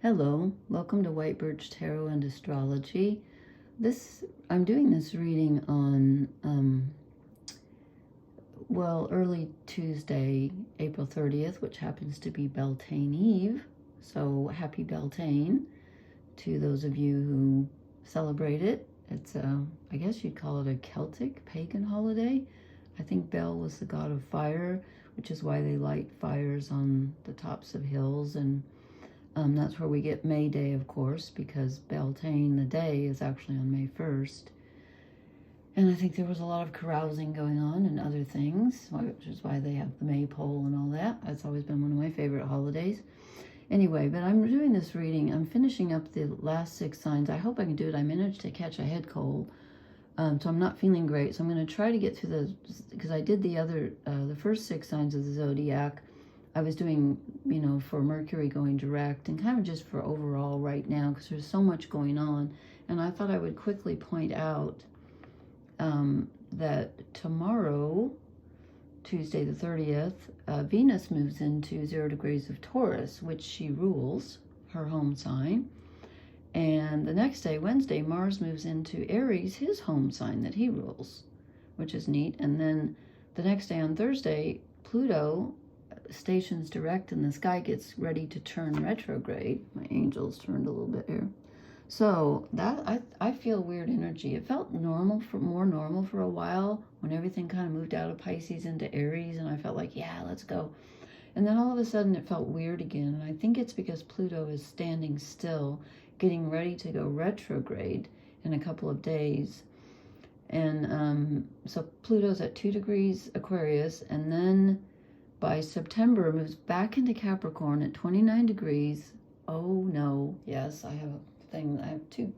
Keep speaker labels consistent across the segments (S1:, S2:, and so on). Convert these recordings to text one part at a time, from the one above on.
S1: Hello, welcome to White Birch Tarot and Astrology. I'm doing this reading on, early Tuesday, April 30th, which happens to be Beltane Eve. So happy Beltane to those of you who celebrate it. It's I guess you'd call it a Celtic pagan holiday. I think Bel was the god of fire, which is why they light fires on the tops of hills, and that's where we get May Day, of course, because Beltane, the day, is actually on May 1st. And I think there was a lot of carousing going on and other things, which is why they have the maypole and all that. That's always been one of my favorite holidays. Anyway, but I'm doing this reading. I'm finishing up the last 6 signs. I hope I can do it. I managed to catch a head cold, so I'm not feeling great. So I'm going to try to get through because I did the first 6 signs of the zodiac. I was doing, for Mercury going direct and kind of just for overall right now because there's so much going on. And I thought I would quickly point out that tomorrow, Tuesday the 30th, Venus moves into 0 degrees of Taurus, which she rules, her home sign. And the next day, Wednesday, Mars moves into Aries, his home sign that he rules, which is neat. And then the next day on Thursday, Pluto stations direct and the sky gets ready to turn retrograde. My angels turned a little bit here. So that I feel weird energy. It felt more normal for a while when everything kind of moved out of Pisces into Aries, and I felt like, yeah, let's go. And then all of a sudden it felt weird again. And I think it's because Pluto is standing still, getting ready to go retrograde in a couple of days. And so Pluto's at 2 degrees Aquarius, and then by September moves back into Capricorn at 29 degrees. Oh no, yes, I have a thing, I have 2.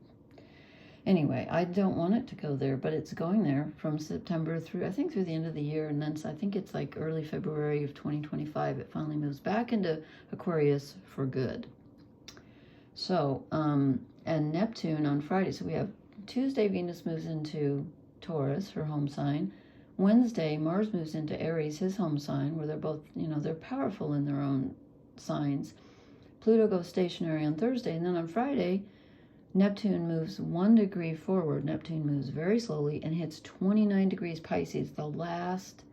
S1: Anyway, I don't want it to go there, but it's going there from September through the end of the year, and then I think it's like early February of 2025, it finally moves back into Aquarius for good. So, and Neptune on Friday, so we have Tuesday, Venus moves into Taurus, her home sign. Wednesday, Mars moves into Aries, his home sign, where they're both, they're powerful in their own signs. Pluto goes stationary on Thursday, and then on Friday, Neptune moves 1 degree forward. Neptune moves very slowly and hits 29 degrees Pisces, the last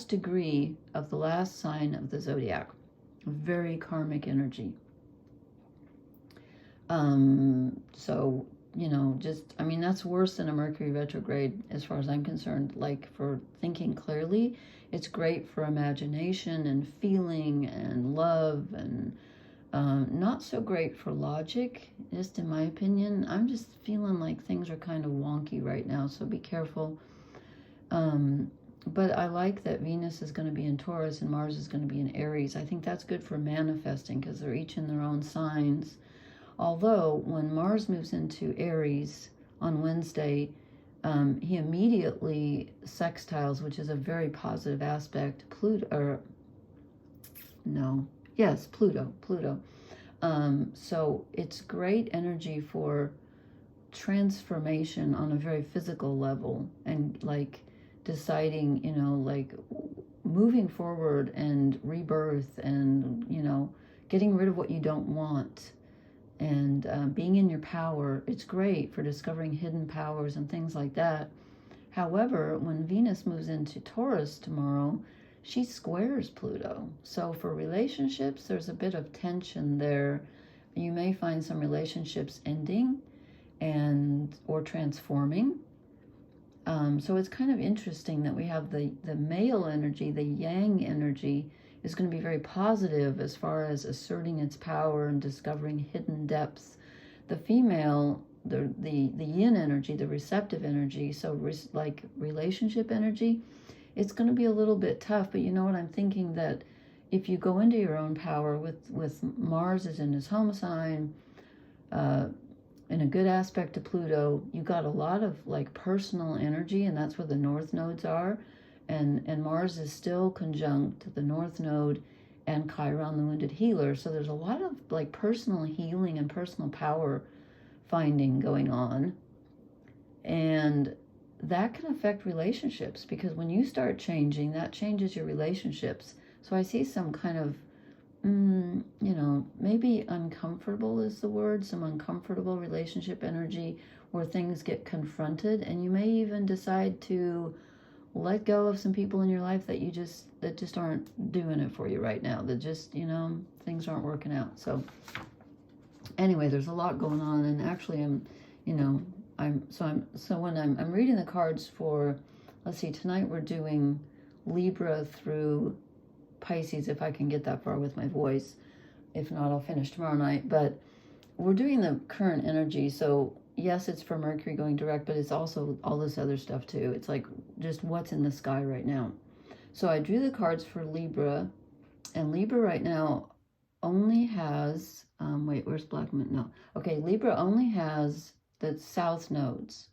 S1: degree of the last sign of the zodiac. Very karmic energy. So, that's worse than a Mercury retrograde as far as I'm concerned. Like, for thinking clearly, it's great for imagination and feeling and love, and not so great for logic, just in my opinion. I'm just feeling like things are kind of wonky right now, so be careful. But I like that Venus is going to be in Taurus and Mars is going to be in Aries. I think that's good for manifesting because they're each in their own signs. Although when Mars moves into Aries on Wednesday, he immediately sextiles, which is a very positive aspect, Pluto. So it's great energy for transformation on a very physical level, and like deciding, like moving forward and rebirth, and, getting rid of what you don't want. And being in your power. It's great for discovering hidden powers and things like that. However, when Venus moves into Taurus tomorrow, she squares Pluto. So for relationships, there's a bit of tension there. You may find some relationships ending or transforming. So it's kind of interesting that we have the male energy, the yang energy, is going to be very positive as far as asserting its power and discovering hidden depths. The female, the yin energy, the receptive energy, so like relationship energy, it's going to be a little bit tough. But you know what I'm thinking, that if you go into your own power with Mars is in his home sign, in a good aspect to Pluto, you got a lot of like personal energy, and that's where the north nodes are. And Mars is still conjunct the North Node and Chiron, the wounded healer. So there's a lot of like personal healing and personal power finding going on. And that can affect relationships, because when you start changing, that changes your relationships. So I see some kind of you know, maybe uncomfortable is the word, some uncomfortable relationship energy where things get confronted, and you may even decide to let go of some people in your life that just aren't doing it for you right now, that just, you know, things aren't working out. So anyway, there's a lot going on, and actually when I'm reading the cards for, let's see, tonight we're doing Libra through Pisces, if I can get that far with my voice. If not, I'll finish tomorrow night. But we're doing the current energy. So yes, it's for Mercury going direct, but it's also all this other stuff too. It's like just what's in the sky right now. So I drew the cards for Libra, and Libra right now only has, wait, where's Black Moon? No. Okay, Libra only has the south nodes.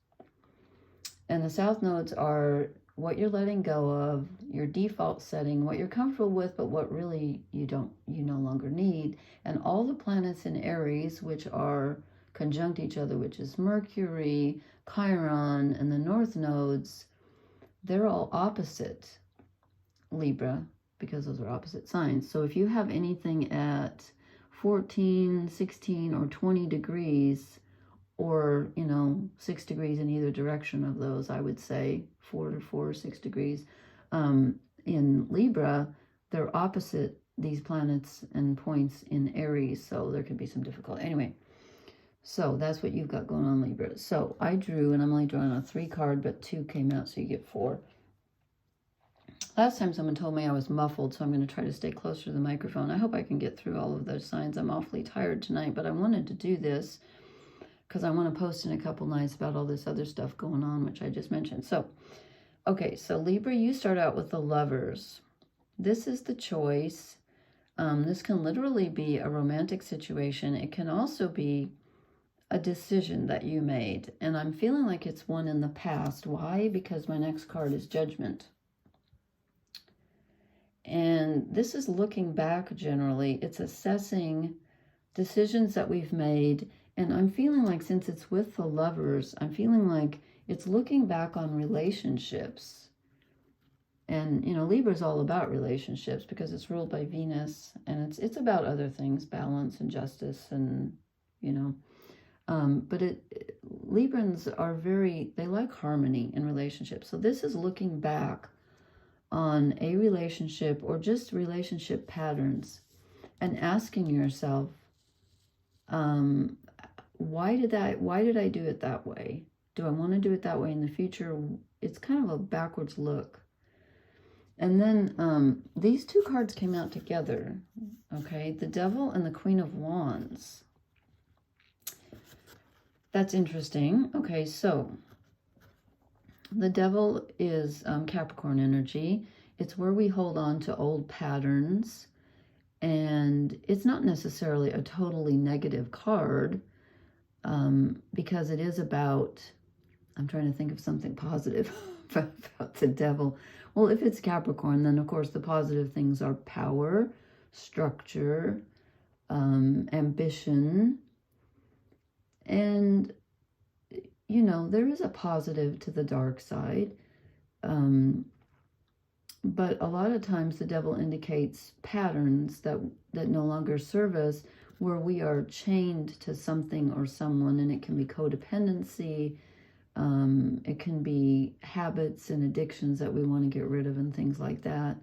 S1: And the south nodes are what you're letting go of, your default setting, what you're comfortable with, but what really you no longer need. And all the planets in Aries, which are conjunct each other, which is Mercury, Chiron, and the north nodes, they're all opposite Libra, because those are opposite signs. So if you have anything at 14, 16, or 20 degrees, or, you know, 6 degrees in either direction of those, I would say 4 to 4 or 6 degrees. In Libra, they're opposite these planets and points in Aries, so there could be some difficulty. Anyway, so that's what you've got going on, Libra. So I drew, and I'm only drawing a 3 card, but 2 came out, so you get 4. Last time someone told me I was muffled, so I'm going to try to stay closer to the microphone. I hope I can get through all of those signs. I'm awfully tired tonight, but I wanted to do this because I want to post in a couple nights about all this other stuff going on, which I just mentioned. So, okay, so Libra, you start out with the Lovers. This is the choice. This can literally be a romantic situation. It can also be a decision that you made. And I'm feeling like it's one in the past. Why? Because my next card is Judgment. And this is looking back generally. It's assessing decisions that we've made. And I'm feeling like, since it's with the Lovers, I'm feeling like it's looking back on relationships. And, you know, Libra is all about relationships because it's ruled by Venus, and it's about other things, balance and justice, and, you know. But Librans are they like harmony in relationships. So this is looking back on a relationship or just relationship patterns and asking yourself, why did I do it that way? Do I want to do it that way in the future? It's kind of a backwards look. And then these 2 cards came out together, okay? The Devil and the Queen of Wands. That's interesting. Okay, so the Devil is Capricorn energy. It's where we hold on to old patterns, and it's not necessarily a totally negative card, because it is about, I'm trying to think of something positive about the Devil. Well, if it's Capricorn, then of course the positive things are power, structure, ambition, and, you know, there is a positive to the dark side. But a lot of times the Devil indicates patterns that no longer serve us, where we are chained to something or someone, and it can be codependency. It can be habits and addictions that we want to get rid of and things like that.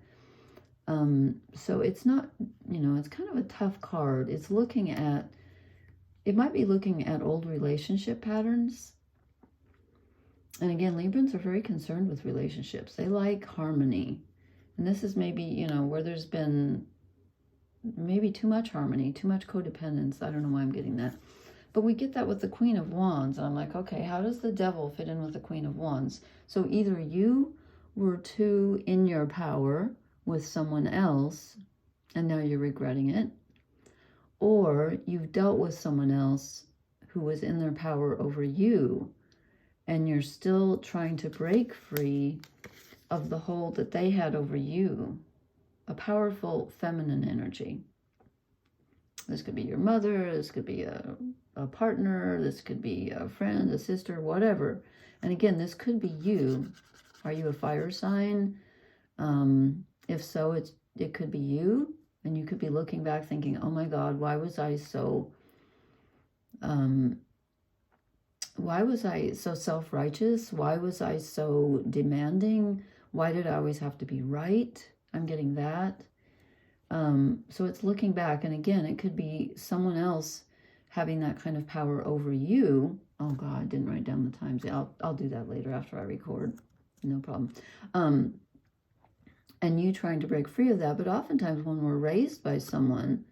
S1: So it's not, you know, it's kind of a tough card. It might be looking at old relationship patterns. And again, Librans are very concerned with relationships. They like harmony. And this is maybe, you know, where there's been maybe too much harmony, too much codependence. I don't know why I'm getting that. But we get that with the Queen of Wands. And I'm like, okay, how does the Devil fit in with the Queen of Wands? So either you were too in your power with someone else, and now you're regretting it, or you've dealt with someone else who was in their power over you, and you're still trying to break free of the hold that they had over you. A powerful feminine energy. This could be your mother, this could be a partner, this could be a friend, a sister, whatever. And again, this could be you. Are you a fire sign? If so, it could be you. And you could be looking back thinking, oh my God, why was I so self-righteous? Why was I so demanding? Why did I always have to be right? I'm getting that. So it's looking back, and again, it could be someone else having that kind of power over you. Oh God, I didn't write down the times. I'll do that later after I record. No problem. And you trying to break free of that. But oftentimes when we're raised by someone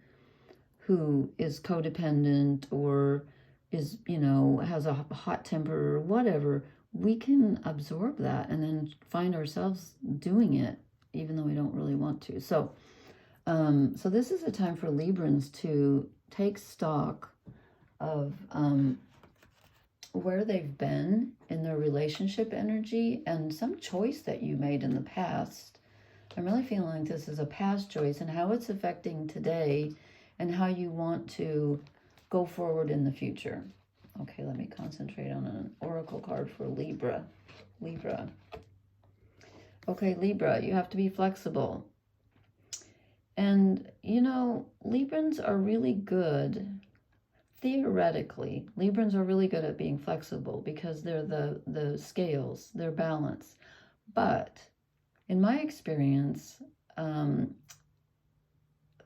S1: who is codependent or is, has a hot temper or whatever, we can absorb that and then find ourselves doing it, even though we don't really want to. So this is a time for Librans to take stock of where they've been in their relationship energy and some choice that you made in the past. I'm really feeling like this is a past choice and how it's affecting today and how you want to go forward in the future. Okay, let me concentrate on an oracle card for Libra. Okay, Libra, you have to be flexible. And, Librans are really good, theoretically, Librans are really good at being flexible because they're the scales, they're balanced. But in my experience,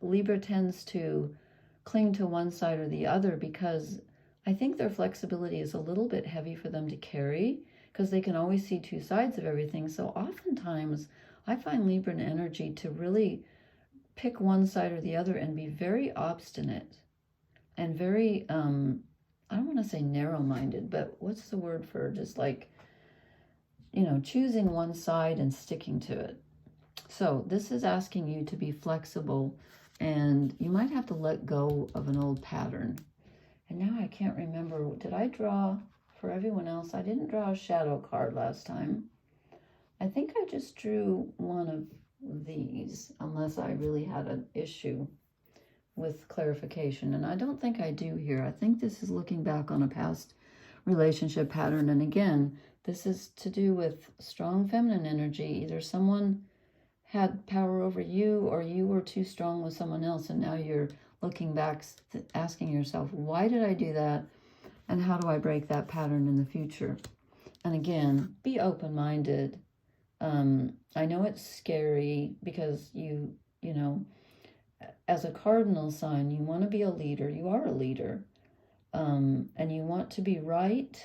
S1: Libra tends to cling to one side or the other because I think their flexibility is a little bit heavy for them to carry because they can always see two sides of everything. So oftentimes I find Libran energy to really pick one side or the other and be very obstinate and very, I don't want to say narrow-minded, but what's the word for just like, choosing one side and sticking to it. So this is asking you to be flexible, and you might have to let go of an old pattern. And now I can't remember, did I draw for everyone else? I didn't draw a shadow card last time. I think I just drew one of these, unless I really had an issue with clarification. And I don't think I do here. I think this is looking back on a past relationship pattern. And again, this is to do with strong feminine energy. Either someone had power over you or you were too strong with someone else. And now you're looking back, asking yourself, why did I do that? And how do I break that pattern in the future? And again, be open-minded. I know it's scary because you know, as a cardinal sign, you want to be a leader. You are a leader. And you want to be right,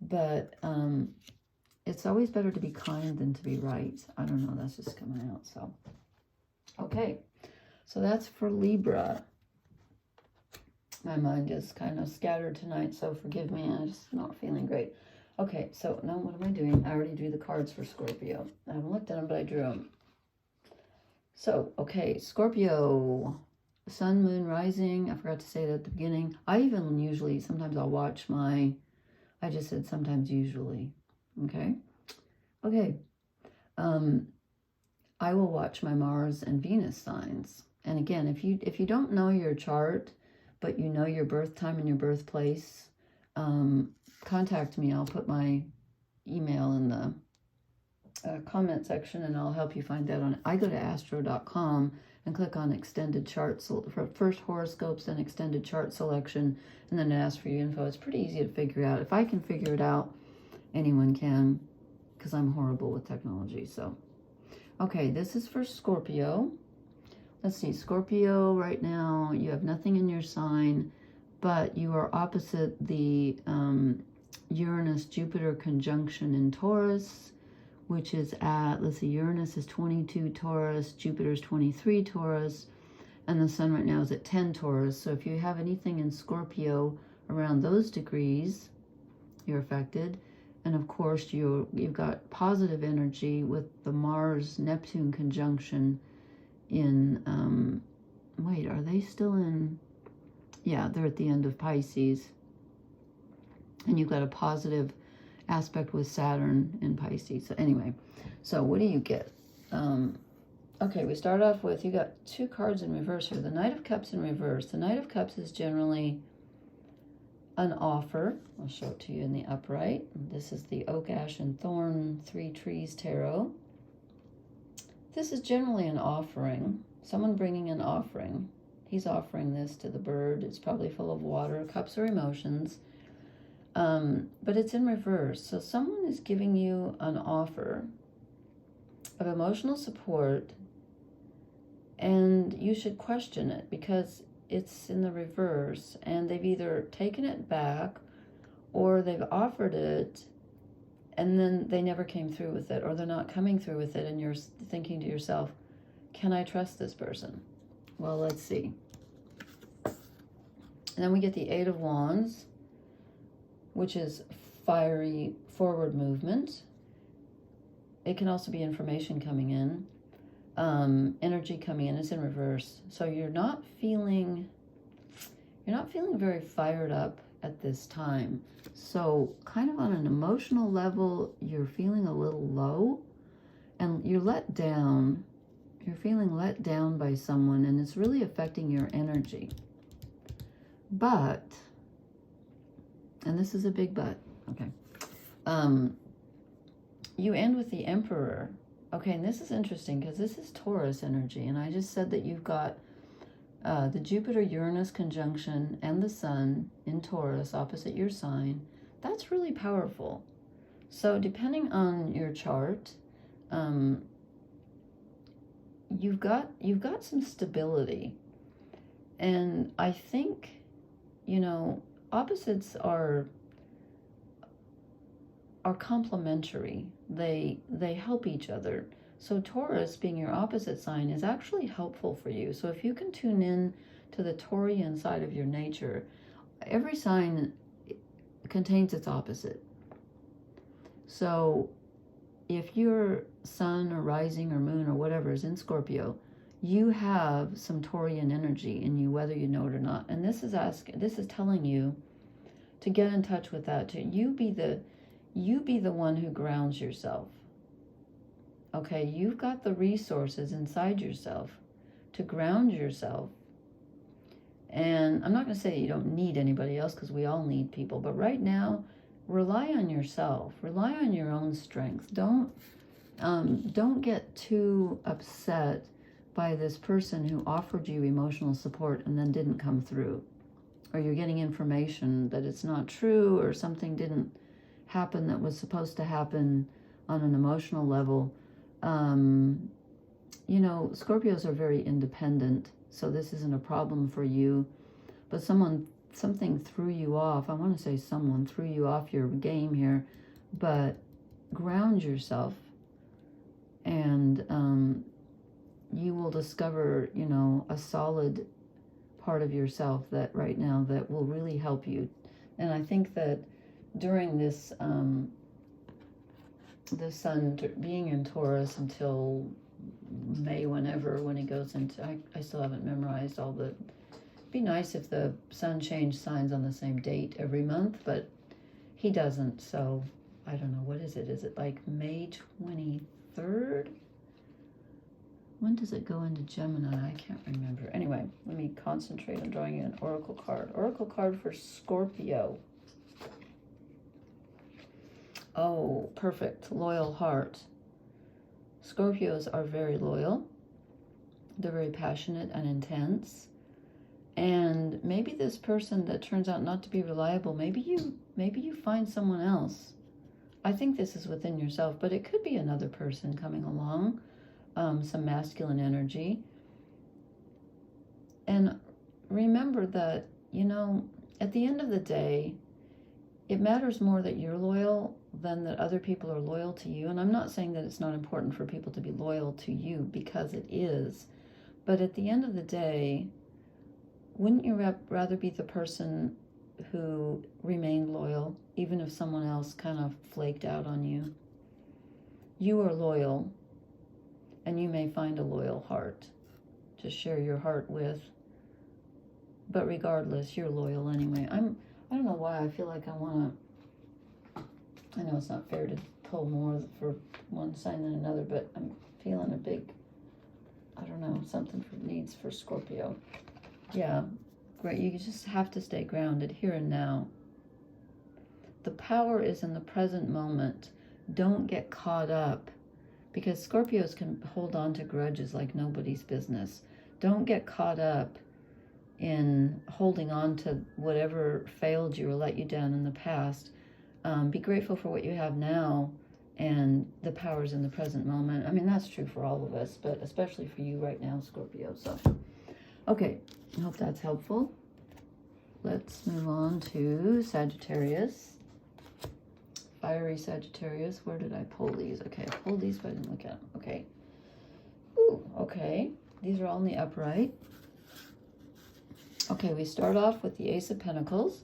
S1: but it's always better to be kind than to be right. I don't know, that's just coming out. So, okay. So that's for Libra. My mind is kind of scattered tonight, so forgive me. I'm just not feeling great. Okay, so now what am I doing? I already drew the cards for Scorpio. I haven't looked at them, but I drew them. So, okay, Scorpio, sun, moon, rising. I forgot to say that at the beginning. I even usually, sometimes I'll watch my, I just said sometimes usually, okay? Okay, I will watch my Mars and Venus signs. And again, if you don't know your chart, but you know your birth time and your birthplace, contact me. I'll put my email in the comment section and I'll help you find that on. I go to astro.com and click on extended charts for first horoscopes and extended chart selection, and then it asks for your info. It's pretty easy to figure out. If I can figure it out, anyone can, because I'm horrible with technology. So, okay, this is for Scorpio. Let's see, Scorpio, right now, you have nothing in your sign, but you are opposite the Uranus-Jupiter conjunction in Taurus, which is at, let's see, Uranus is 22 Taurus, Jupiter's 23 Taurus, and the sun right now is at 10 Taurus. So if you have anything in Scorpio around those degrees, you're affected. And of course, you've got positive energy with the Mars-Neptune conjunction in, wait, are they still in, yeah, they're at the end of Pisces. And you've got a positive aspect with Saturn in Pisces. So anyway, so what do you get? Okay, we start off with, you got two cards in reverse here. The Knight of Cups in reverse. The Knight of Cups is generally an offer. I'll show it to you in the upright. This is the Oak, Ash, and Thorn 3 Trees Tarot. This is generally an offering. someone bringing an offering. He's offering this to the bird. It's probably full of water. Cups are emotions. But it's in reverse. So someone is giving you an offer of emotional support, and you should question it because it's in the reverse, and they've either taken it back or they've offered it and then they never came through with it, or they're not coming through with it, and you're thinking to yourself, can I trust this person? Well, let's see. And then we get the Eight of Wands, which is fiery forward movement. It can also be information coming in, energy coming in. It's in reverse. So you're not feeling very fired up at this time. So kind of on an emotional level, you're feeling a little low, and you're let down. You're feeling let down by someone, and it's really affecting your energy. But, and this is a big but, okay. You end with the Emperor. Okay, and this is interesting because this is Taurus energy, and I just said that you've got the Jupiter-Uranus conjunction and the Sun in Taurus opposite your sign. That's really powerful. So depending on your chart, you've got some stability. And I think, you know, opposites are complementary. They help each other. So Taurus, being your opposite sign, is actually helpful for you. So if you can tune in to the Taurian side of your nature, every sign contains its opposite. So if your sun or rising or moon or whatever is in Scorpio, you have some Taurian energy in you, whether you know it or not. And this is telling you to get in touch with that. You be the one who grounds yourself. Okay, you've got the resources inside yourself to ground yourself. And I'm not going to say you don't need anybody else, because we all need people. But right now, rely on yourself. Rely on your own strength. Don't get too upset by this person who offered you emotional support and then didn't come through. Or you're getting information that it's not true, or something didn't happen that was supposed to happen on an emotional level. You know, Scorpios are very independent, so this isn't a problem for you. But something threw you off. I want to say someone threw you off your game here, but ground yourself, and you will discover, you know, a solid part of yourself that right now that will really help you. And I think that during this the sun being in Taurus until May, when he goes into, I still haven't memorized all the, it'd be nice if the sun changed signs on the same date every month, but he doesn't. So I don't know, what is it like May 23rd? When does it go into Gemini? I can't remember. Anyway, let me concentrate on drawing an oracle card. Oracle card for Scorpio. Oh, perfect. Loyal heart. Scorpios are very loyal. They're very passionate and intense. And maybe this person that turns out not to be reliable, maybe you find someone else. I think this is within yourself, but it could be another person coming along, some masculine energy. And remember that, you know, at the end of the day, it matters more that you're loyal than that other people are loyal to you. And I'm not saying that it's not important for people to be loyal to you, because it is. But at the end of the day, wouldn't you rather be the person who remained loyal, even if someone else kind of flaked out on you? You are loyal, and you may find a loyal heart to share your heart with. But regardless, you're loyal anyway. I don't know why I feel like I want to, I know it's not fair to pull more for one sign than another, but I'm feeling a big, I don't know, something needs for Scorpio. Yeah, great. You just have to stay grounded here and now. The power is in the present moment. Don't get caught up, because Scorpios can hold on to grudges like nobody's business. Don't get caught up in holding on to whatever failed you or let you down in the past. Be grateful for what you have now and the powers in the present moment. I mean, that's true for all of us, but especially for you right now, Scorpio. So, okay, I hope that's helpful. Let's move on to Sagittarius. Fiery Sagittarius. Where did I pull these? Okay, I pulled these, but I didn't look at them. Okay. Ooh, okay. These are all in the upright. Okay, we start off with the Ace of Pentacles.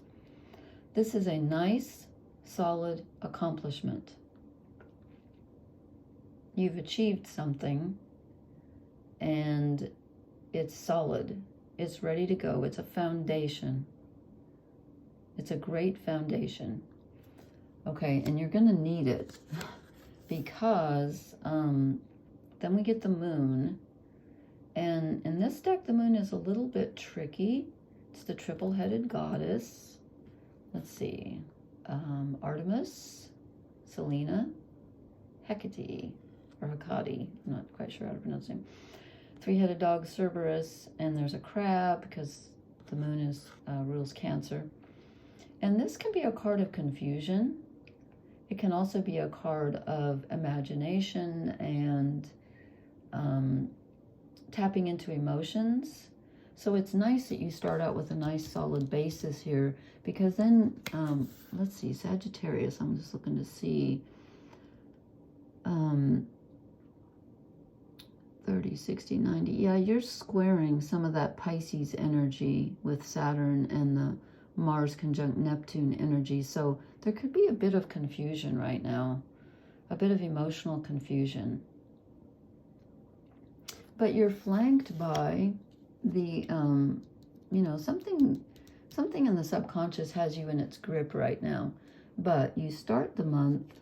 S1: This is a nice, solid accomplishment. You've achieved something, and it's solid. It's ready to go. It's a foundation. It's a great foundation. Okay, and you're going to need it because then we get the moon. And in this deck, the moon is a little bit tricky. It's the triple-headed goddess. Let's see. Artemis, Selena, Hecate, or Hecate. I'm not quite sure how to pronounce it. Three-headed dog, Cerberus, and there's a crab because the moon is rules Cancer. And this can be a card of confusion. It can also be a card of imagination and tapping into emotions. So it's nice that you start out with a nice solid basis here, because then, let's see, Sagittarius, I'm just looking to see, 30, 60, 90. Yeah, you're squaring some of that Pisces energy with Saturn and the Mars conjunct Neptune energy. So there could be a bit of confusion right now, a bit of emotional confusion. But you're flanked by the, you know, something in the subconscious has you in its grip right now. But you start the month,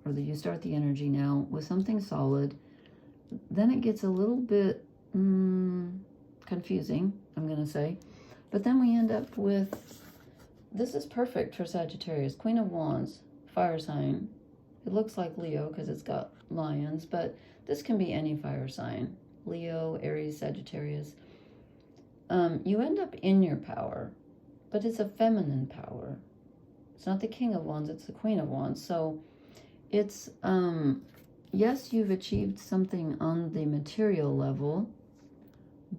S1: or you start the energy now with something solid. Then it gets a little bit confusing, I'm going to say. But then we end up with, this is perfect for Sagittarius. Queen of Wands, fire sign. It looks like Leo because it's got lions, but this can be any fire sign. Leo, Aries, Sagittarius. You end up in your power, but it's a feminine power. It's not the King of Wands, it's the Queen of Wands. So it's, yes, you've achieved something on the material level,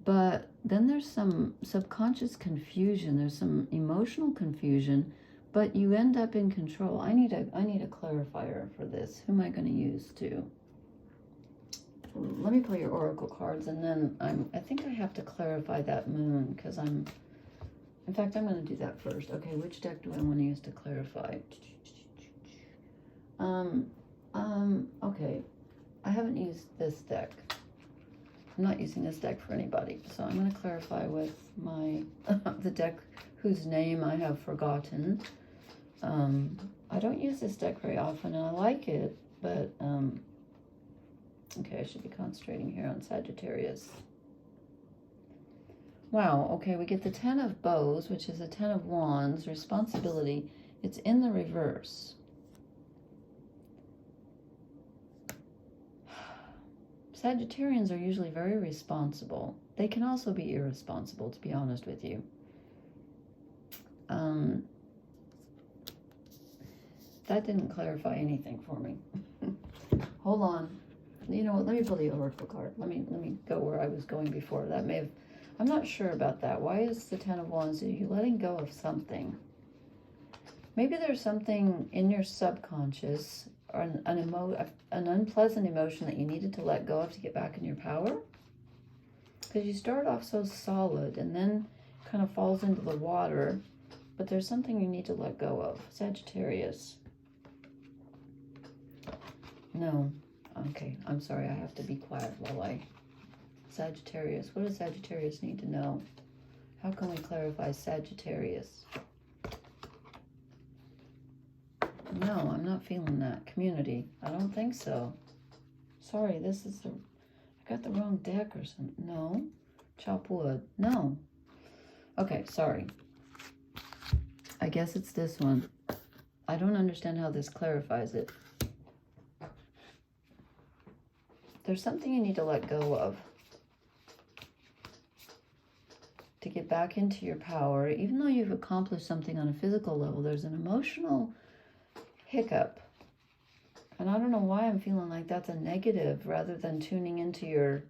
S1: but then there's some subconscious confusion. There's some emotional confusion, but you end up in control. I need a clarifier for this. Who am I going to use to? Let me pull your oracle cards, and then I think I have to clarify that moon, because in fact, I'm going to do that first. Okay, which deck do I want to use to clarify? Okay, I haven't used this deck. I'm not using this deck for anybody, so I'm going to clarify with my the deck whose name I have forgotten. I don't use this deck very often, and I like it, but okay, I should be concentrating here on Sagittarius. Wow, okay, we get the Ten of Bows, which is a Ten of Wands, responsibility. It's in the reverse. Sagittarians are usually very responsible. They can also be irresponsible, to be honest with you. That didn't clarify anything for me. Hold on. You know what, let me pull the oracle card. Let me go where I was going before. That may have, I'm not sure about that. Why is the Ten of Wands? Are you letting go of something? Maybe there's something in your subconscious, or an unpleasant emotion that you needed to let go of to get back in your power. Because you start off so solid and then kind of falls into the water, but there's something you need to let go of. Sagittarius. No. Okay, I'm sorry, I have to be quiet while Sagittarius. What does Sagittarius need to know? How can we clarify Sagittarius? No, I'm not feeling that. Community. I don't think so. Sorry, this is I got the wrong deck or something. No. Chop wood. No. Okay, sorry. I guess it's this one. I don't understand how this clarifies it. There's something you need to let go of. to get back into your power. Even though you've accomplished something on a physical level, there's an emotional hiccup. And I don't know why I'm feeling like that's a negative rather than tuning into your...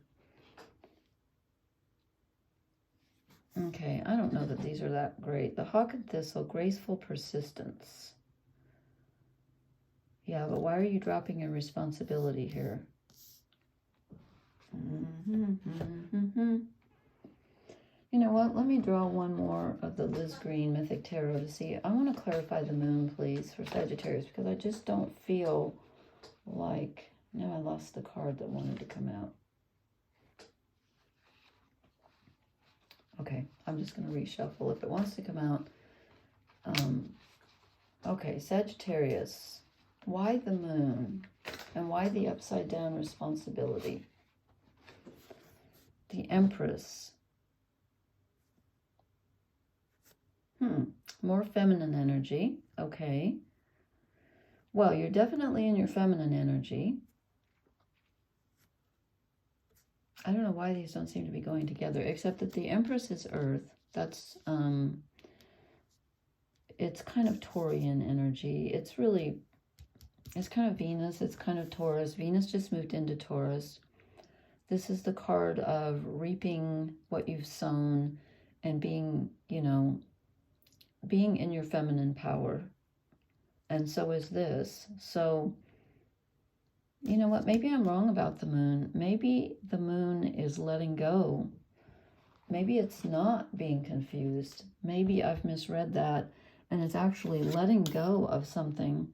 S1: Okay, I don't know that these are that great. The Hawk and Thistle, graceful persistence. Yeah, but why are you dropping your responsibility here? You know what? Let me draw one more of the Liz Green Mythic Tarot to see. I want to clarify the moon, please, for Sagittarius, because I just don't feel like... Now I lost the card that wanted to come out. Okay, I'm just going to reshuffle if it wants to come out. Okay, Sagittarius. Why the moon? And why the upside down responsibility? The Empress. More feminine energy. Okay. Well, you're definitely in your feminine energy. I don't know why these don't seem to be going together, except that the Empress is Earth. That's, it's kind of Taurian energy. It's really, it's kind of Venus. It's kind of Taurus. Venus just moved into Taurus. This is the card of reaping what you've sown and being, you know, being in your feminine power. And so is this. So, you know what? Maybe I'm wrong about the moon. Maybe the moon is letting go. Maybe it's not being confused. Maybe I've misread that, and it's actually letting go of something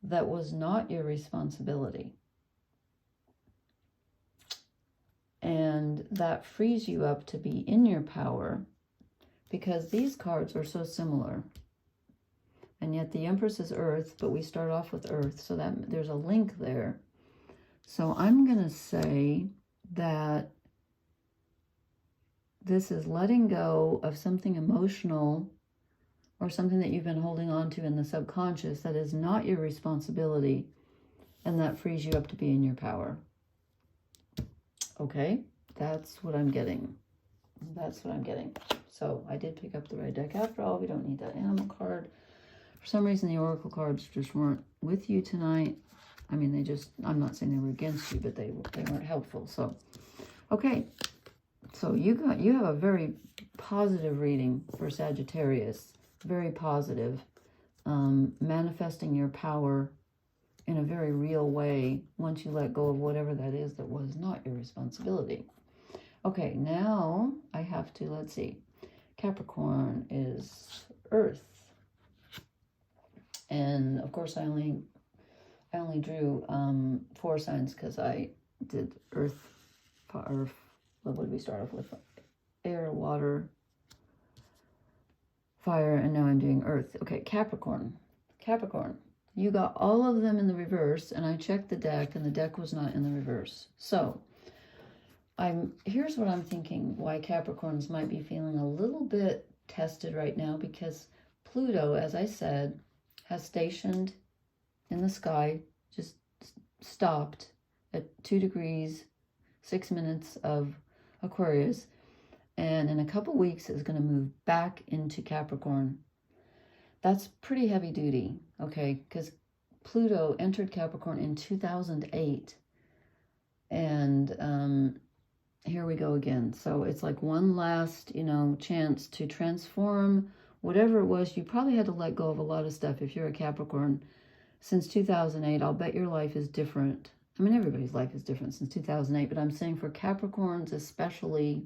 S1: that was not your responsibility. And that frees you up to be in your power, because these cards are so similar. And yet the Empress is Earth, but we start off with Earth, so that there's a link there. So I'm going to say that this is letting go of something emotional or something that you've been holding on to in the subconscious that is not your responsibility, and that frees you up to be in your power. Okay, that's what I'm getting. That's what I'm getting. So I did pick up the right deck. After all, we don't need that animal card. For some reason, the Oracle cards just weren't with you tonight. I mean, they just, I'm not saying they were against you, but they weren't helpful. So, okay. So you have a very positive reading for Sagittarius. Very positive. Manifesting your power in a very real way once you let go of whatever that is that was not your responsibility. Okay, now I have to, let's see. Capricorn is Earth. And of course I only drew 4 signs because I did Earth, what would we start off with? Air, water, fire, and now I'm doing Earth. Okay, Capricorn. Capricorn. You got all of them in the reverse, and I checked the deck, and the deck was not in the reverse. So, here's what I'm thinking, why Capricorns might be feeling a little bit tested right now, because Pluto, as I said, has stationed in the sky, just stopped at 2 degrees, 6 minutes of Aquarius, and in a couple weeks is going to move back into Capricorn. That's pretty heavy duty, okay, because Pluto entered Capricorn in 2008, and here we go again. So it's like one last, you know, chance to transform whatever it was. You probably had to let go of a lot of stuff if you're a Capricorn. Since 2008, I'll bet your life is different. I mean, everybody's life is different since 2008, but I'm saying for Capricorns especially,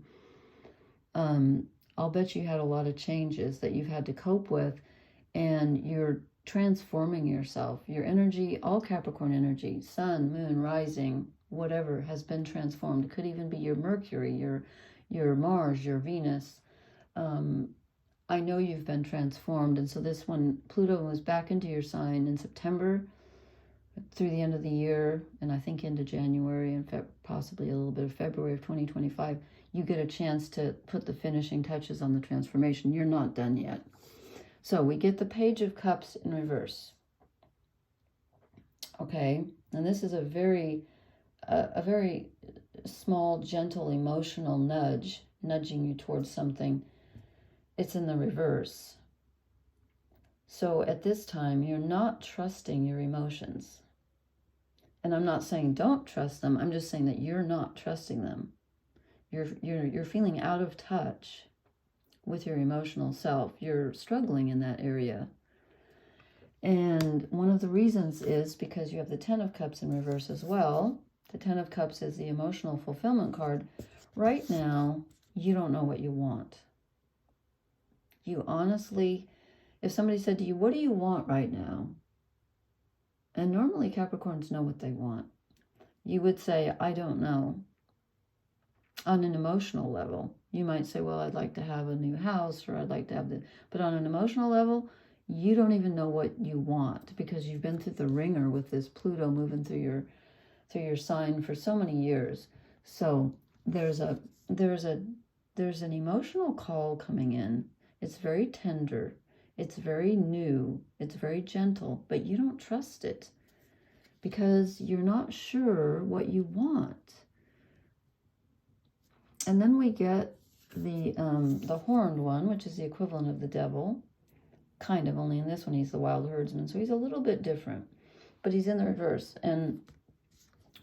S1: I'll bet you had a lot of changes that you've had to cope with, and you're transforming yourself. Your energy, all Capricorn energy, sun, moon, rising, whatever, has been transformed. It could even be your Mercury, your Mars, your Venus. I know you've been transformed, and so this one, Pluto was back into your sign in September through the end of the year, and I think into January and possibly a little bit of February of 2025. You get a chance to put the finishing touches on the transformation. You're not done yet. So we get the Page of Cups in reverse. Okay, and this is a very small, gentle, emotional nudge, nudging you towards something. it's in the reverse. So at this time, you're not trusting your emotions. And I'm not saying don't trust them. I'm just saying that you're not trusting them. You're feeling out of touch with your emotional self. You're struggling in that area. And one of the reasons is because you have the Ten of Cups in reverse as well. The Ten of Cups is the emotional fulfillment card. Right now, you don't know what you want. You honestly, if somebody said to you, what do you want right now? And normally Capricorns know what they want. You would say, I don't know. On an emotional level, you might say, well, I'd like to have a new house, or I'd like to have the, but on an emotional level, you don't even know what you want because you've been through the ringer with this Pluto moving through your sign for so many years. So there's an emotional call coming in. It's very tender. It's very new. It's very gentle, but you don't trust it because you're not sure what you want. And then we get the horned one, which is the equivalent of the devil. Kind of, only in this one he's the wild herdsman, so he's a little bit different. But he's in the reverse. And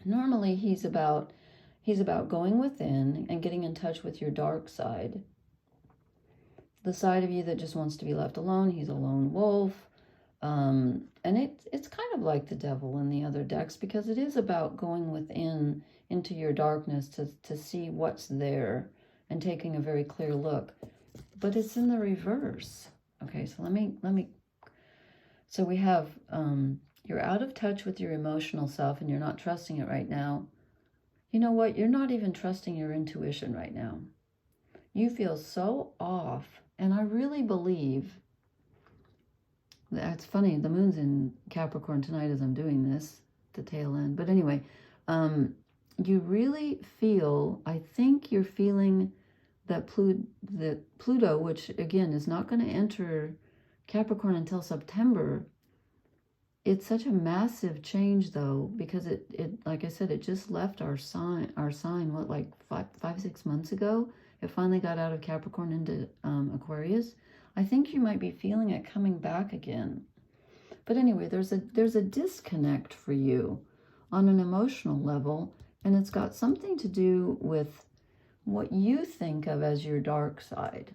S1: normally he's about going within and getting in touch with your dark side. The side of you that just wants to be left alone. He's a lone wolf. And it's kind of like the devil in the other decks because it is about going within into your darkness to see what's there and taking a very clear look. But it's in the reverse. Okay, so let me, so we have, you're out of touch with your emotional self and you're not trusting it right now. You know what? You're not even trusting your intuition right now. You feel so off. And I really believe, that's funny, the moon's in Capricorn tonight as I'm doing this, the tail end. But anyway, you really feel, I think you're feeling that Pluto, which again is not going to enter Capricorn until September. It's such a massive change though, because it like I said, it just left our sign, what, like 5-6 months ago. It finally got out of Capricorn into Aquarius. I think you might be feeling it coming back again. But anyway, there's a disconnect for you on an emotional level, and it's got something to do with what you think of as your dark side.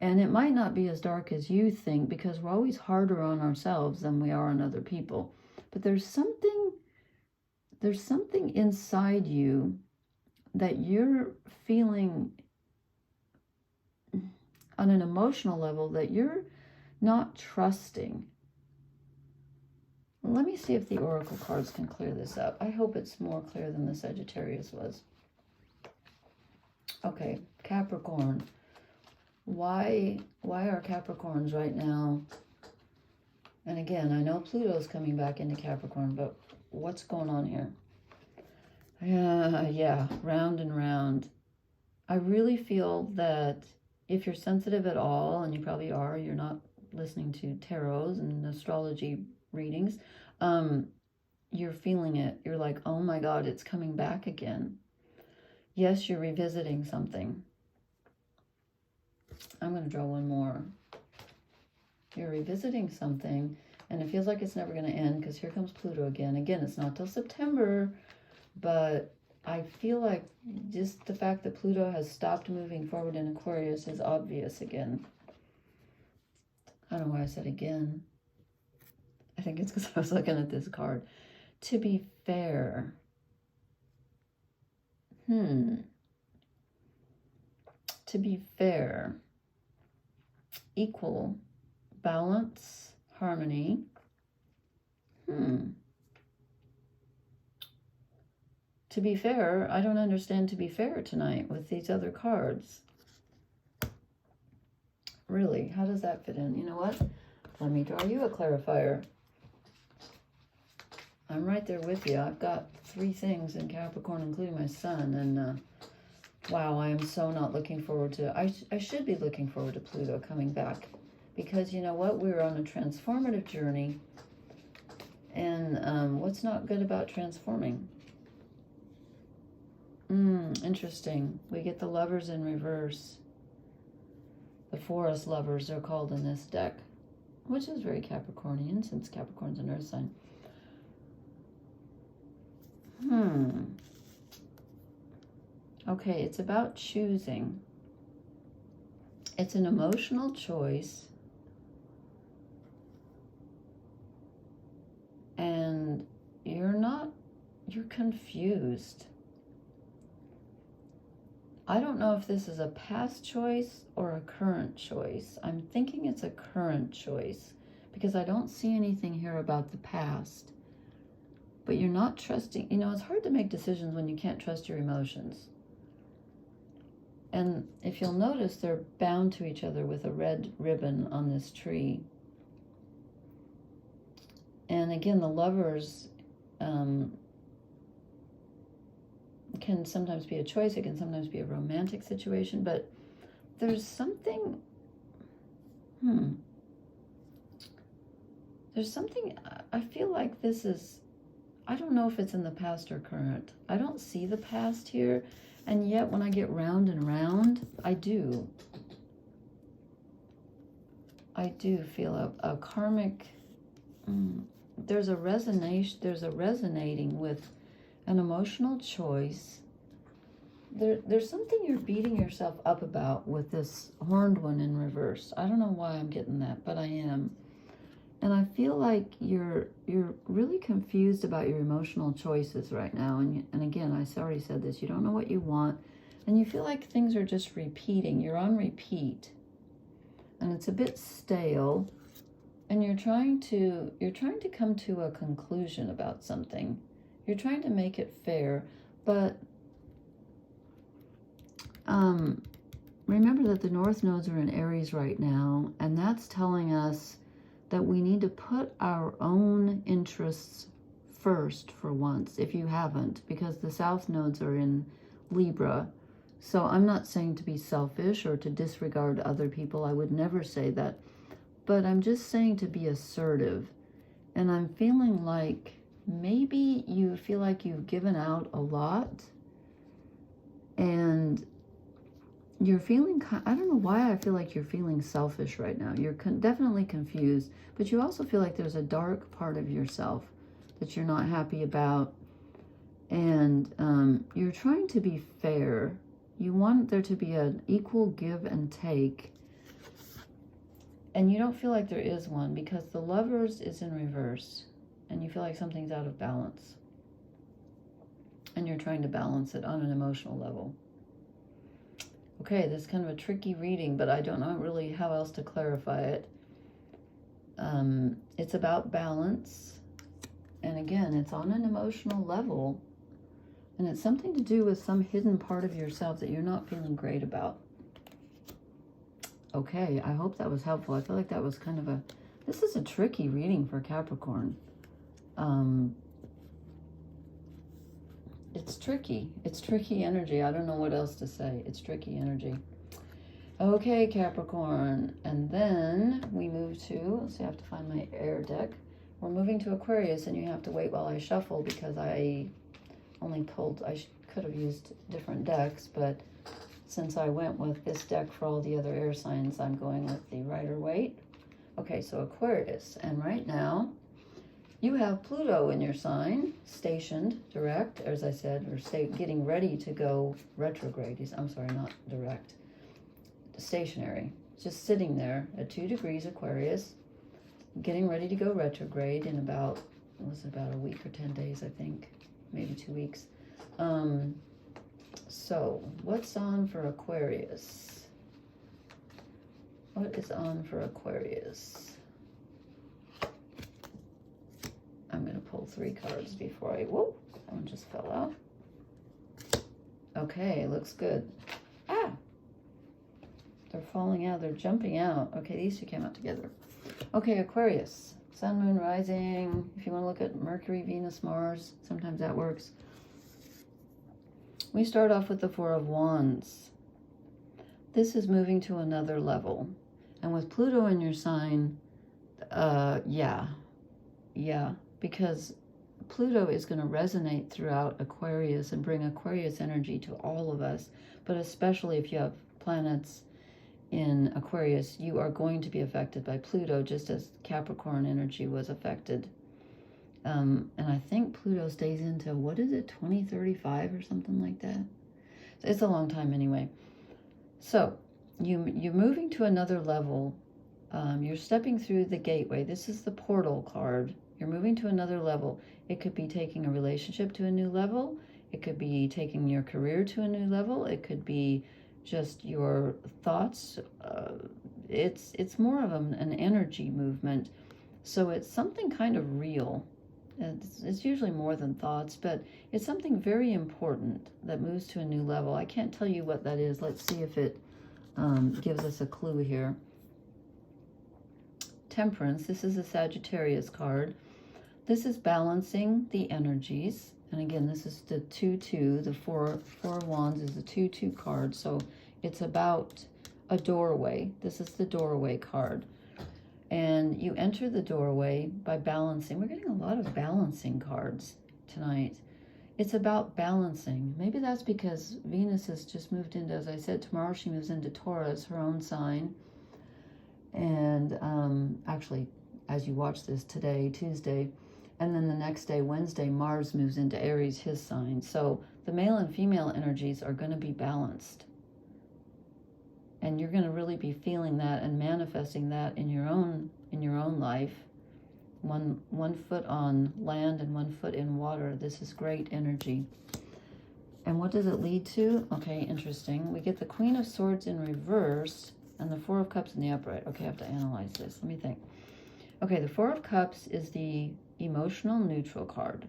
S1: And it might not be as dark as you think because we're always harder on ourselves than we are on other people. But there's something inside you that you're feeling on an emotional level that you're not trusting. Let me see if the oracle cards can clear this up. I hope it's more clear than the Sagittarius was. Okay, Capricorn. Why are Capricorns right now? And again, I know Pluto's coming back into Capricorn, but what's going on here? Yeah, round and round. I really feel that if you're sensitive at all, and you probably are, you're not listening to tarots and astrology readings, you're feeling it. You're like, oh my God, it's coming back again. Yes, you're revisiting something. I'm going to draw one more. You're revisiting something, and it feels like it's never going to end because here comes Pluto again. Again, it's not till September, but I feel like just the fact that Pluto has stopped moving forward in Aquarius is obvious again. I don't know why I said again. I think it's because I was looking at this card. To be fair. To be fair. Equal. Balance. Harmony. To be fair, I don't understand to be fair tonight with these other cards. Really, how does that fit in? You know what? Let me draw you a clarifier. I'm right there with you. I've got 3 things in Capricorn, including my sun, and wow, I am so not looking forward to, I should be looking forward to Pluto coming back, because you know what? We're on a transformative journey, and what's not good about transforming? Interesting. We get the Lovers in reverse. The forest lovers are called in this deck, which is very Capricornian since Capricorn's an earth sign. Okay, it's about choosing. It's an emotional choice. And you're confused. I don't know if this is a past choice or a current choice. I'm thinking it's a current choice because I don't see anything here about the past. But you're not trusting. You know, it's hard to make decisions when you can't trust your emotions. And if you'll notice, they're bound to each other with a red ribbon on this tree. And again, the lovers can sometimes be a choice. It can sometimes be a romantic situation. But there's something... There's something... I feel like this is... I don't know if it's in the past or current. I don't see the past here. And yet, when I get round and round, I do. I do feel a karmic... There's a resonation. There's a resonating with an emotional choice. There's something you're beating yourself up about with this horned one in reverse. I don't know why I'm getting that, but I am. And I feel like you're really confused about your emotional choices right now. And again, I already said this. You don't know what you want, and you feel like things are just repeating. You're on repeat, and it's a bit stale. And you're trying to come to a conclusion about something. You're trying to make it fair, but remember that the North nodes are in Aries right now, and that's telling us that we need to put our own interests first for once, if you haven't, because the South nodes are in Libra. So I'm not saying to be selfish or to disregard other people. I would never say that. But I'm just saying to be assertive. And I'm feeling like maybe you feel like you've given out a lot. And you're feeling, I don't know why I feel like you're feeling selfish right now. You're definitely confused. But you also feel like there's a dark part of yourself that you're not happy about. And you're trying to be fair. You want there to be an equal give and take. And you don't feel like there is one because the Lovers is in reverse. And you feel like something's out of balance. And you're trying to balance it on an emotional level. Okay, this is kind of a tricky reading, but I don't know really how else to clarify it. It's about balance. And again, it's on an emotional level. And it's something to do with some hidden part of yourself that you're not feeling great about. Okay, I hope that was helpful. I feel like that was kind of a... This is a tricky reading for Capricorn. It's tricky. It's tricky energy. I don't know what else to say. It's tricky energy. Okay, Capricorn. And then we move to... So I have to find my air deck. We're moving to Aquarius, and you have to wait while I shuffle because I only pulled... I could have used different decks, but... Since I went with this deck for all the other air signs, I'm going with the Rider-Waite. Okay, so Aquarius. And right now, you have Pluto in your sign, stationed, direct, as I said, or getting ready to go retrograde. I'm sorry, not direct. Stationary. Just sitting there at 2 degrees Aquarius, getting ready to go retrograde in about, was it about a week or 10 days, I think. Maybe 2 weeks. So, what's on for Aquarius? What is on for Aquarius? I'm going to pull 3 cards before I... Whoa, that one just fell out. Okay, looks good. Ah! They're falling out. They're jumping out. Okay, these two came out together. Okay, Aquarius. Sun, Moon, Rising. If you want to look at Mercury, Venus, Mars, sometimes that works. We start off with the 4 of Wands. This is moving to another level. And with Pluto in your sign, yeah, because Pluto is going to resonate throughout Aquarius and bring Aquarius energy to all of us, but especially if you have planets in Aquarius, you are going to be affected by Pluto, just as Capricorn energy was affected. And I think Pluto stays into, what is it, 2035 or something like that? It's a long time anyway. So you're moving to another level. You're stepping through the gateway. This is the portal card. You're moving to another level. It could be taking a relationship to a new level. It could be taking your career to a new level. It could be just your thoughts. It's more of an energy movement. So it's something kind of real. It's usually more than thoughts, but it's something very important that moves to a new level. I can't tell you what that is. Let's see if it gives us a clue here. Temperance. This is a Sagittarius card. This is balancing the energies. And again, this is the 2-2. The four of Wands is the 2-2 card. So it's about a doorway. This is the doorway card. And you enter the doorway by balancing. We're getting a lot of balancing cards tonight. It's about balancing. Maybe that's because Venus has just moved into, as I said, tomorrow she moves into Taurus, her own sign. And actually, as you watch this today, Tuesday, and then the next day, Wednesday, Mars moves into Aries, his sign. So the male and female energies are going to be balanced. And you're going to really be feeling that and manifesting that in your own life. One foot on land and 1 foot in water. This is great energy. And what does it lead to? Okay, interesting. We get the Queen of Swords in reverse and the Four of Cups in the upright. Okay, I have to analyze this. Let me think. Okay, the Four of Cups is the emotional neutral card.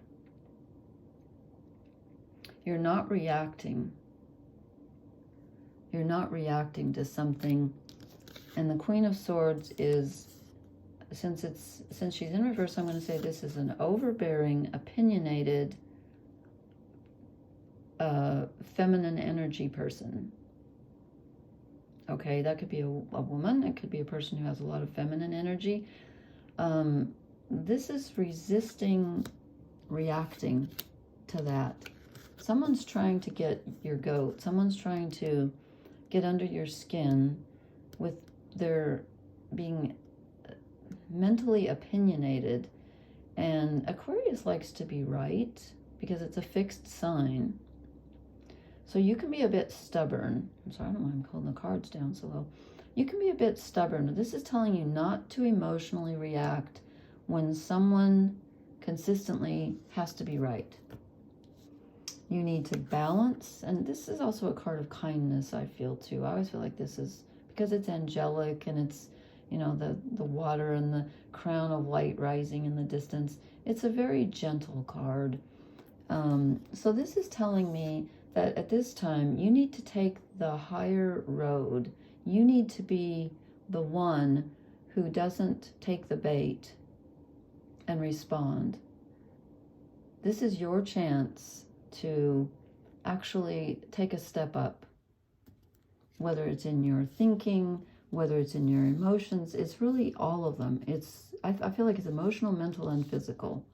S1: You're not reacting. You're not reacting to something. And the Queen of Swords is, since she's in reverse, I'm going to say this is an overbearing, opinionated, feminine energy person. Okay, that could be a woman. It could be a person who has a lot of feminine energy. This is resisting reacting to that. Someone's trying to get your goat. Someone's trying to get under your skin with their being mentally opinionated. And Aquarius likes to be right because it's a fixed sign. So you can be a bit stubborn. I'm sorry, I don't know why I'm holding the cards down so low. You can be a bit stubborn. This is telling you not to emotionally react when someone consistently has to be right. You need to balance, and this is also a card of kindness, I feel too. I always feel like this is, because it's angelic and it's, you know, the water and the crown of light rising in the distance. It's a very gentle card. So this is telling me that at this time, you need to take the higher road. You need to be the one who doesn't take the bait and respond. This is your chance to actually take a step up, whether it's in your thinking, whether it's in your emotions. It's really all of them. I feel like it's emotional, mental, and physical.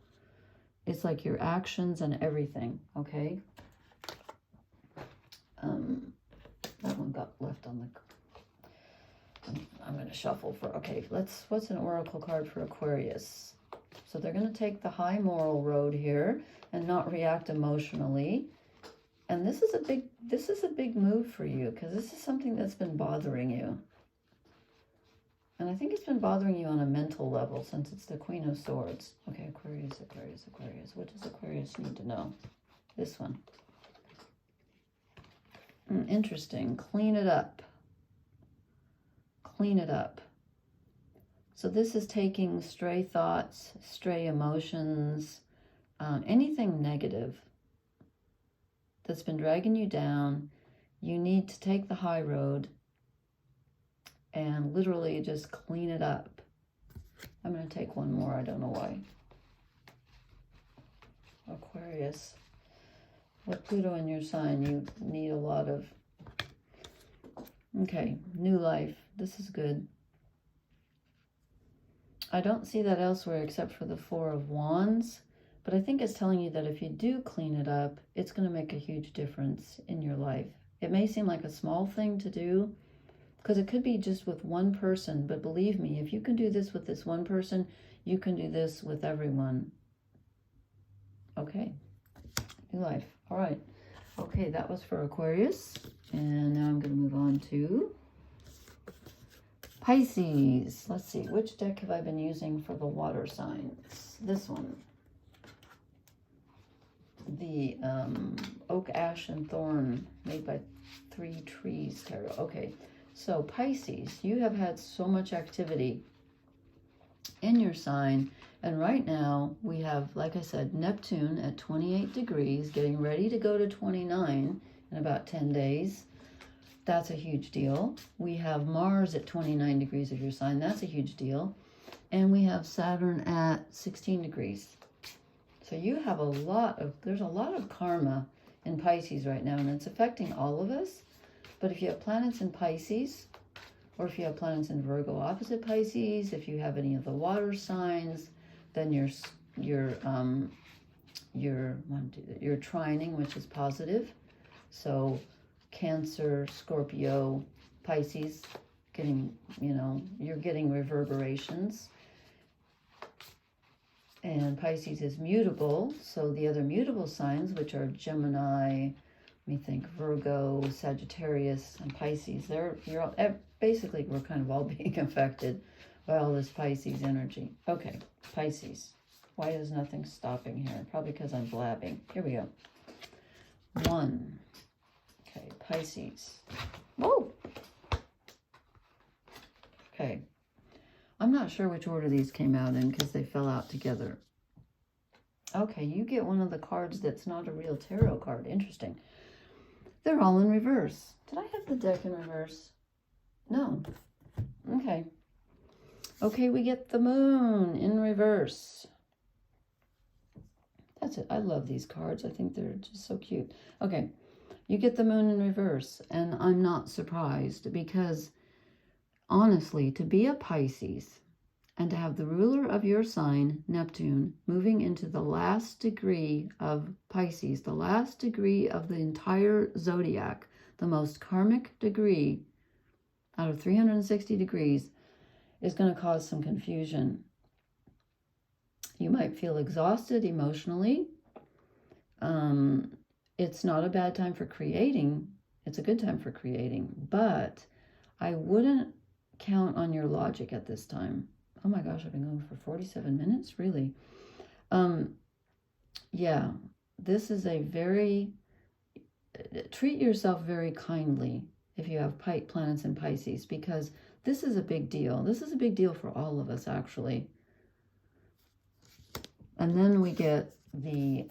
S1: It's like your actions and everything, okay? That one got left on the... I'm going to shuffle for... Okay, what's an oracle card for Aquarius? So they're going to take the high moral road here and not react emotionally. And this is a big move for you, because this is something that's been bothering you. And I think it's been bothering you on a mental level since it's the Queen of Swords. Okay, Aquarius, Aquarius, Aquarius. What does Aquarius need to know? This one. Interesting. Clean it up. Clean it up. So this is taking stray thoughts, stray emotions, anything negative that's been dragging you down. You need to take the high road and literally just clean it up. I'm going to take one more. I don't know why. Aquarius. With Pluto in your sign, you need a lot of... Okay, new life. This is good. I don't see that elsewhere except for the Four of Wands, but I think it's telling you that if you do clean it up, it's going to make a huge difference in your life. It may seem like a small thing to do, Because it could be just with one person, but believe me, if you can do this with this one person, you can do this with everyone. Okay, new life. All right. Okay, that was for Aquarius. And now I'm going to move on to Pisces. Let's see, which deck have I been using for the water signs? This one. The Oak, Ash, and Thorn, made by 3 Trees Tarot. Okay, so Pisces, you have had so much activity in your sign. And right now we have, like I said, Neptune at 28 degrees, getting ready to go to 29 in about 10 days. That's a huge deal. We have Mars at 29 degrees of your sign. That's a huge deal. And we have Saturn at 16 degrees. So you have there's a lot of karma in Pisces right now, and it's affecting all of us. But if you have planets in Pisces, or if you have planets in Virgo opposite Pisces, if you have any of the water signs, then you're trining, which is positive. So Cancer, Scorpio, Pisces, you're getting reverberations. And Pisces is mutable, so the other mutable signs, which are Gemini, Virgo, Sagittarius, and Pisces, basically we're kind of all being affected by all this Pisces energy. Okay, Pisces. Why is nothing stopping here? Probably because I'm blabbing. Here we go. 1. Okay, Pisces. Whoa! Okay. I'm not sure which order these came out in because they fell out together. Okay, you get one of the cards that's not a real tarot card. Interesting. They're all in reverse. Did I have the deck in reverse? No. Okay. Okay, we get the moon in reverse. That's it. I love these cards. I think they're just so cute. Okay, you get the moon in reverse, and I'm not surprised because, honestly, to be a Pisces and to have the ruler of your sign, Neptune, moving into the last degree of Pisces, the last degree of the entire zodiac, the most karmic degree out of 360 degrees, is going to cause some confusion. You might feel exhausted emotionally. It's not a bad time for creating. It's a good time for creating, but I wouldn't count on your logic at this time. Oh my gosh, I've been going for 47 minutes, really. Yeah, this is treat yourself very kindly if you have planets in Pisces, because this is a big deal. This is a big deal for all of us, actually. And then we get the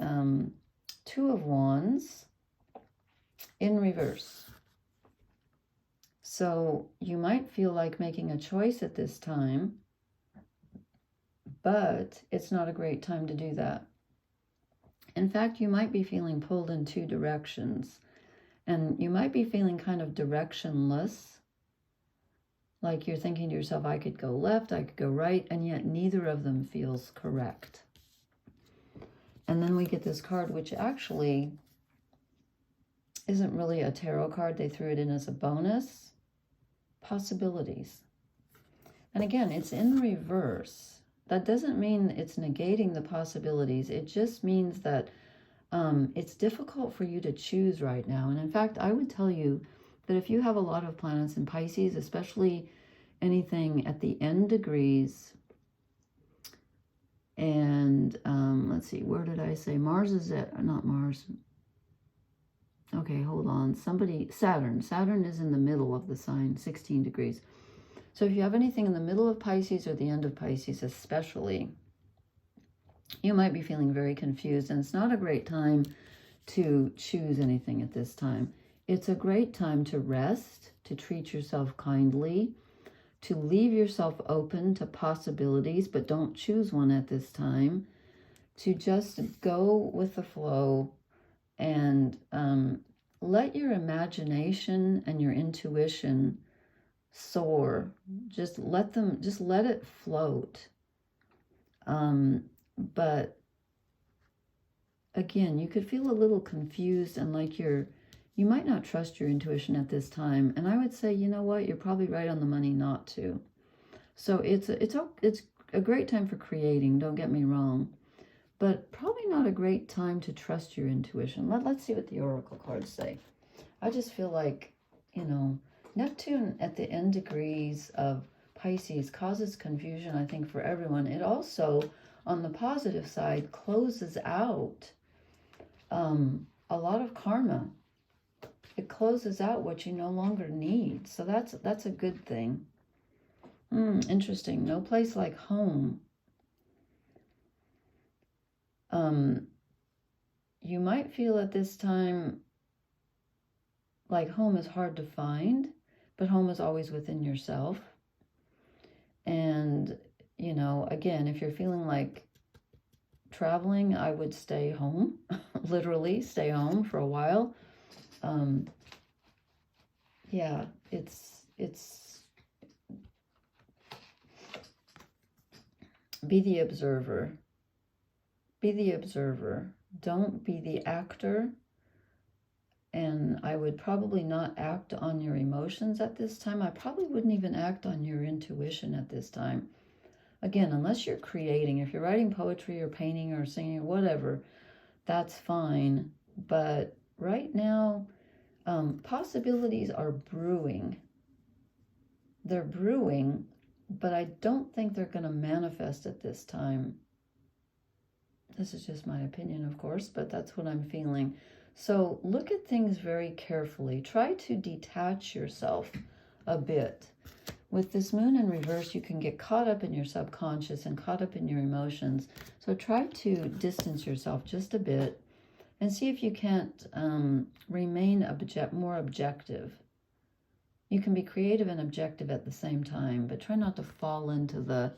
S1: 2 of Wands in reverse. So you might feel like making a choice at this time, but it's not a great time to do that. In fact, you might be feeling pulled in 2 directions, and you might be feeling kind of directionless, like you're thinking to yourself, I could go left, I could go right, and yet neither of them feels correct. And then we get this card, which actually isn't really a tarot card. They threw it in as a bonus. Possibilities. And again, it's in reverse. That doesn't mean it's negating the possibilities. It just means that it's difficult for you to choose right now. And in fact, I would tell you that if you have a lot of planets in Pisces, especially anything at the end degrees, and let's see, where did I say Mars is at? Not Mars. Okay, hold on. Saturn is in the middle of the sign, 16 degrees. So if you have anything in the middle of Pisces or the end of Pisces especially, you might be feeling very confused, and it's not a great time to choose anything at this time. It's a great time to rest, to treat yourself kindly, to leave yourself open to possibilities, but don't choose one at this time, to just go with the flow and let your imagination and your intuition soar. Just let it float. But again, you could feel a little confused and like you're you might not trust your intuition at this time. And I would say, you know what, you're probably right on the money not to. So it's a great time for creating, don't get me wrong, but probably not a great time to trust your intuition. Let's see what the oracle cards say. I just feel like, you know, Neptune at the end degrees of Pisces causes confusion, I think, for everyone. It also, on the positive side, closes out a lot of karma. It closes out what you no longer need. So that's a good thing. Interesting. No place like home. You might feel at this time like home is hard to find, but home is always within yourself. And, you know, again, if you're feeling like traveling, I would stay home, literally stay home for a while. Yeah, it's be the observer. Be the observer. Don't be the actor. And I would probably not act on your emotions at this time. I probably wouldn't even act on your intuition at this time. Again, unless you're creating, if you're writing poetry or painting or singing or whatever, that's fine. But right now, possibilities are brewing. They're brewing, but I don't think they're going to manifest at this time. This is just my opinion, of course, but that's what I'm feeling. So look at things very carefully. Try to detach yourself a bit. With this moon in reverse, you can get caught up in your subconscious and caught up in your emotions. So try to distance yourself just a bit and see if you can't remain more objective. You can be creative and objective at the same time, but try not to fall into the,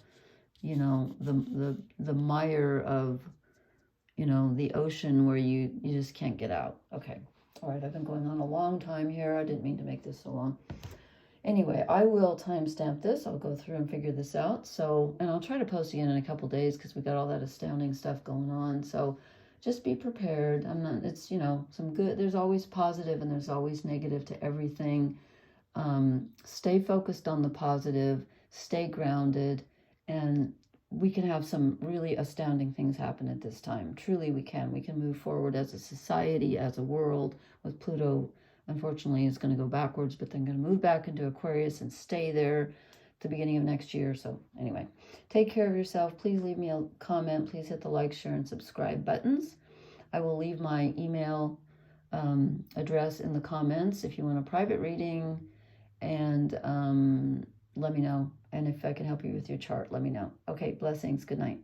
S1: you know, the mire of, you know, the ocean where you just can't get out. Okay. All right. I've been going on a long time here. I didn't mean to make this so long. Anyway, I will timestamp this. I'll go through and figure this out. So, and I'll try to post again in a couple days because we got all that astounding stuff going on. So just be prepared. It's, you know, some good, there's always positive and there's always negative to everything. Stay focused on the positive, stay grounded, and we can have some really astounding things happen at this time. Truly, we can. We can move forward as a society, as a world. With Pluto, unfortunately, is going to go backwards, but then going to move back into Aquarius and stay there at the beginning of next year. So anyway, take care of yourself. Please leave me a comment. Please hit the like, share, and subscribe buttons. I will leave my email address in the comments if you want a private reading. And let me know. And if I can help you with your chart, let me know. Okay, blessings. Good night.